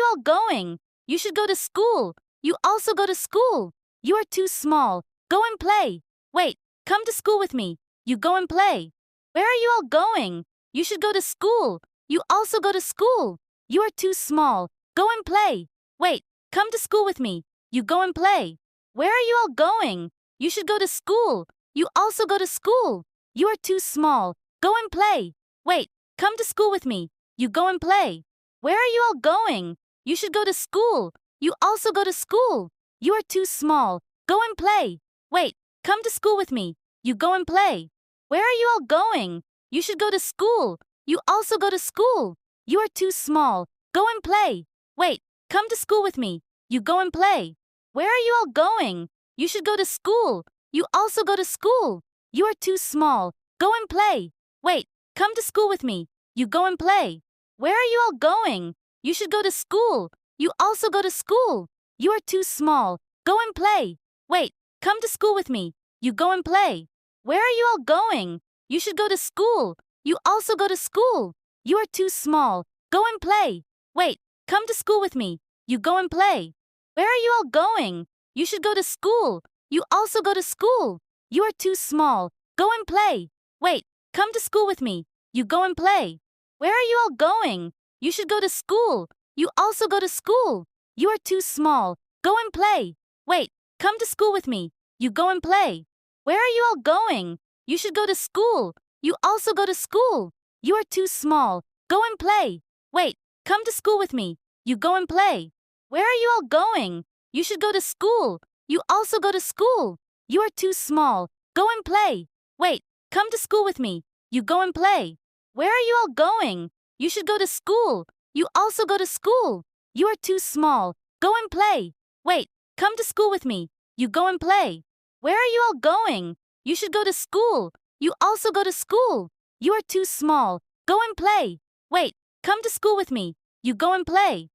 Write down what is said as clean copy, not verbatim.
all going? You should go to school. You also go to school. You are too small. Go and play. Wait, come to school with me. You go and play. Where are you all going? You should go to school. You also go to school. You are too small. Go and play. Wait, come to school with me. You go and play. Where are you all going? You should go to school. You also go to school. You are too small. Go and play. Wait, come to school with me. You go and play. Where are you all going? You should go to school. You also go to school. You are too small. Go and play. Wait, come to school with me. You go and play. Where are you all going? You should go to school. You also go to school. You are too small. Go and play. Wait, come to school with me. You go and play. Where are you all going? You should go to school. You also go to school. You are too small. Go and play. Wait, come to school with me. You go and play. Where are you all going? You should go to school. You also go to school. You are too small. Go and play. Wait, come to school with me. You go and play. Where are you all going? You should go to school. You also go to school. You are too small. Go and play. Wait, come to school with me. You go and play. Where are you all going? You should go to school. You also go to school. You are too small. Go and play. Wait, come to school with me. You go and play. Where are you all going? You should go to school. You also go to school. You are too small. Go and play. Wait, come to school with me. You go and play. Where are you all going? You should go to school. You also go to school. You are too small. Go and play. Wait, come to school with me. You go and play. Where are you all going? You should go to school. You also go to school. You are too small. Go and play. Wait, come to school with me. You go and play. Where are you all going? You should go to school. You also go to school. You are too small. Go and play. Wait, come to school with me. You go and play. Where are you all going? You should go to school. You also go to school. You are too small. Go and play. Wait, come to school with me. You go and play.